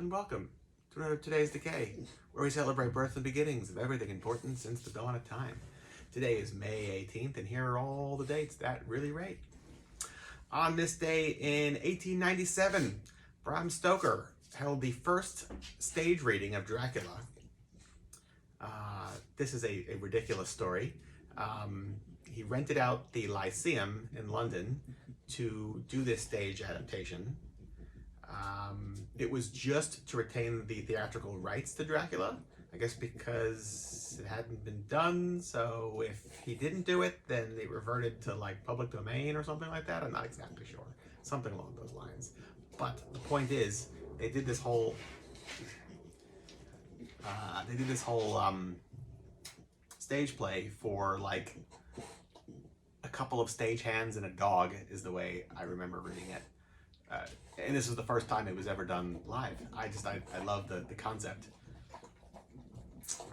and welcome to another Today's Decay, where we celebrate births and beginnings of everything important since the dawn of time. Today is May 18th, and here are all the dates that really rate. On this day in 1897, Bram Stoker held the first stage reading of Dracula. This is a ridiculous story. He rented out the Lyceum in London to do this stage adaptation. It was just to retain the theatrical rights to Dracula, I guess because it hadn't been done, so if he didn't do it, then it reverted to like public domain or something like that. I'm not exactly sure. Something along those lines. But the point is, they did this whole stage play for like a couple of stagehands and a dog is the way I remember reading it. And this was the first time it was ever done live. I love the concept.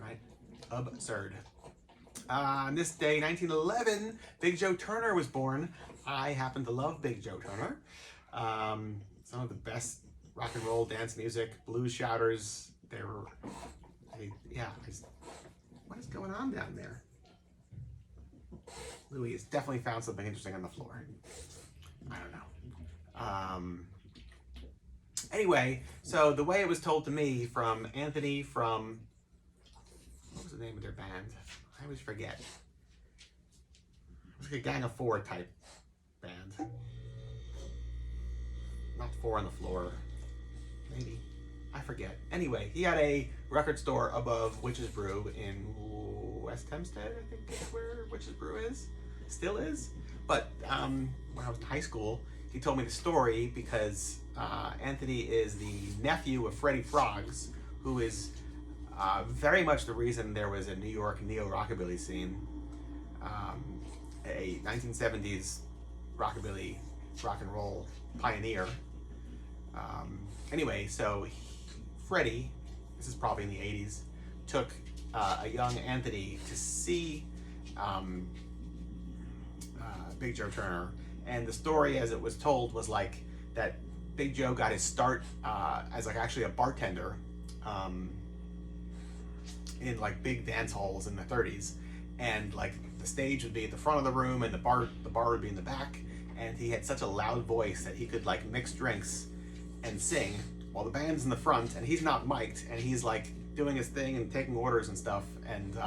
Right? Absurd. On this day, 1911, Big Joe Turner was born. I happen to love Big Joe Turner. Some of the best rock and roll dance music, blues shouters. What is going on down there? Louis has definitely found something interesting on the floor. I don't know. Anyway, so the way it was told to me from Anthony from, what was the name of their band? I always forget. It was like a Gang of Four type band. Not Four on the Floor. Maybe. I forget. Anyway, he had a record store above Witch's Brew in West Hempstead, I think is where Witch's Brew is. Still is. But when I was in high school, he told me the story because Anthony is the nephew of Freddie Froggs, who is very much the reason there was a New York neo-rockabilly scene, a 1970s rockabilly rock and roll pioneer. Anyway, so Freddie, this is probably in the 80s, took a young Anthony to see Big Joe Turner. And the story as it was told was like that Big Joe got his start as like actually a bartender in like big dance halls in the 30s. And like the stage would be at the front of the room and the bar would be in the back. And he had such a loud voice that he could like mix drinks and sing while the band's in the front and he's not mic'd and he's like doing his thing and taking orders and stuff. And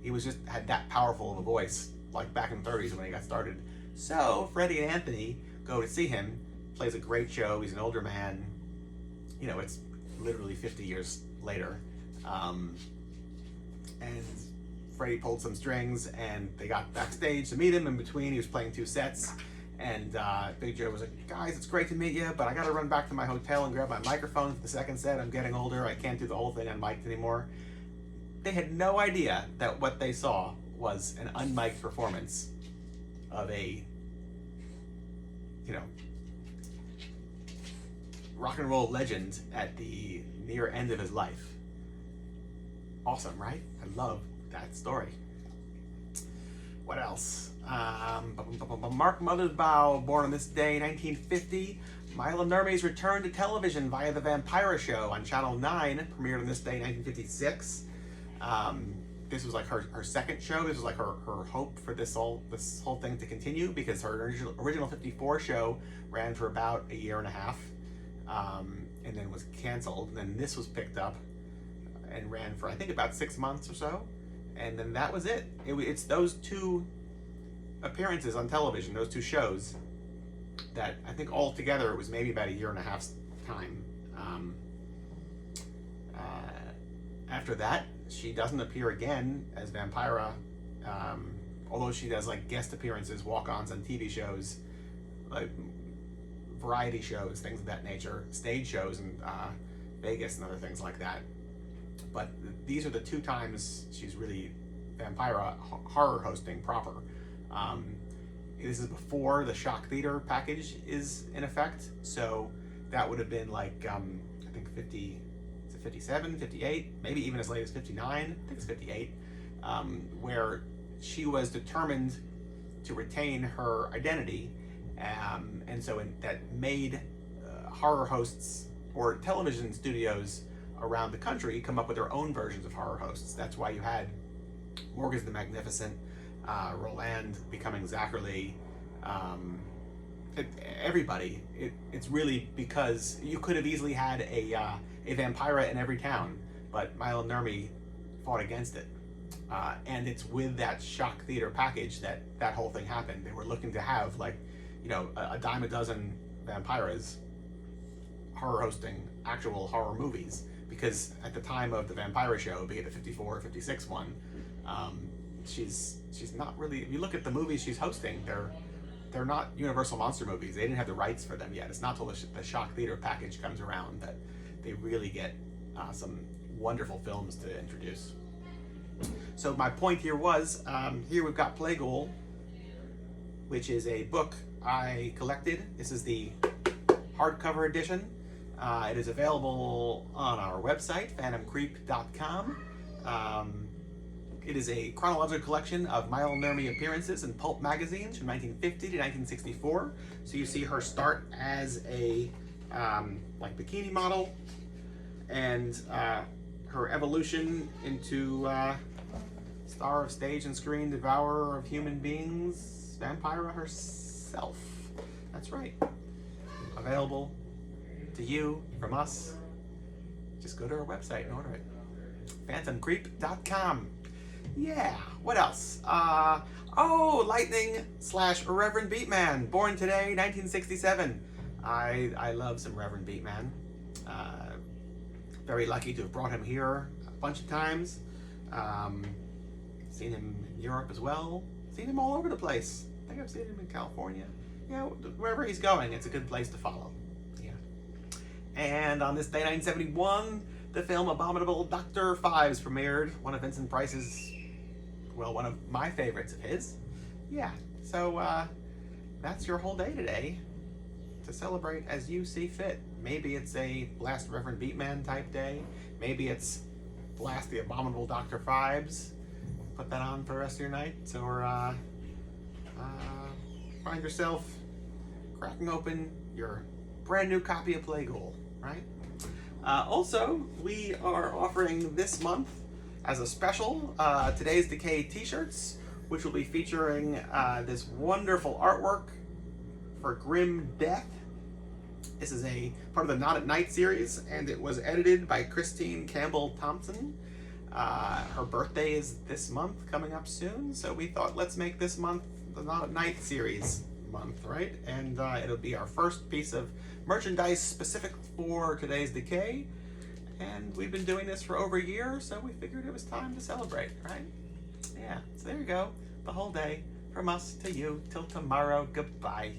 he was just had that powerful of a voice like back in the 30s when he got started. So Freddie and Anthony go to see him. Plays a great show. He's an older man. You know, it's literally 50 years later. And Freddie pulled some strings and they got backstage to meet him. In between, he was playing 2 sets. And Big Joe was like, guys, it's great to meet you, but I got to run back to my hotel and grab my microphone for the second set. I'm getting older. I can't do the whole thing unmiked anymore. They had no idea that what they saw was an unmiked performance of a, you know, rock and roll legend at the near end of his life. Awesome, right? I love that story. What else? Mark Mothersbaugh, born on this day, 1950. Mila Nurmi's return to television via The Vampira Show on Channel 9, premiered on this day, 1956. This was like her second show. This was like her hope for this whole thing to continue because her original 54 show ran for about a year and a half and then was canceled. And then this was picked up and ran for I think about 6 months or so. And then that was it. It's those 2 appearances on television, those 2 shows, that I think all together it was maybe about a year and a half's time. After that, she doesn't appear again as Vampira, although she does like guest appearances, walk-ons on TV shows, like variety shows, things of that nature, stage shows in Vegas and other things like that. But these are the 2 times she's really Vampira horror hosting proper. This is before the Shock Theater package is in effect, so that would have been like I think 57, 58, maybe even as late as 59, I think it's 58, where she was determined to retain her identity, and so that made horror hosts or television studios around the country come up with their own versions of horror hosts. That's why you had Morgus the Magnificent, Roland becoming Zachary. Everybody. It's really because you could have easily had a vampira in every town, but Milo Nurmi fought against it. And it's with that shock theater package that whole thing happened. They were looking to have, like, you know, a dime a dozen vampiras horror hosting actual horror movies, because at the time of the Vampira show, be it the 54 or 56 one, she's not really, if you look at the movies she's hosting, they're not Universal Monster movies. They didn't have the rights for them yet. It's not till the shock theater package comes around that they really get some wonderful films to introduce. So my point here was, here we've got Playghoul, which is a book I collected. This is the hardcover edition. It is available on our website, phantomcreep.com. It is a chronological collection of Milo Nurmi appearances in pulp magazines from 1950 to 1964. So you see her start as a like bikini model, and her evolution into star of stage and screen, devourer of human beings, vampira herself. That's right. Available to you from us. Just go to our website and order it. phantomcreep.com. Yeah, what else? Lightning / Reverend Beatman, born today, 1967. I love some Reverend Beatman. Very lucky to have brought him here a bunch of times. Seen him in Europe as well. Seen him all over the place. I think I've seen him in California. Yeah, wherever he's going, it's a good place to follow. Yeah. And on this day, 1971, the film Abominable Dr. Fives premiered. One of Vincent Price's, well, one of my favorites of his. Yeah, so that's your whole day today to celebrate as you see fit. Maybe it's a Blast Reverend Beatman type day. Maybe it's Blast the Abominable Dr. Fives. Put that on for the rest of your night. Or find yourself cracking open your brand new copy of Playghoul, right? Also, we are offering this month as a special Today's Decay t-shirts, which will be featuring this wonderful artwork for Grim Death. This is a part of the Not at Night series, and it was edited by Christine Campbell Thompson. Her birthday is this month, coming up soon, so we thought, let's make this month the Not at Night series month, right? And it'll be our first piece of merchandise specific for Today's Decay. And we've been doing this for over a year, so we figured it was time to celebrate, right? Yeah, so there you go. The whole day, from us to you, till tomorrow, goodbye.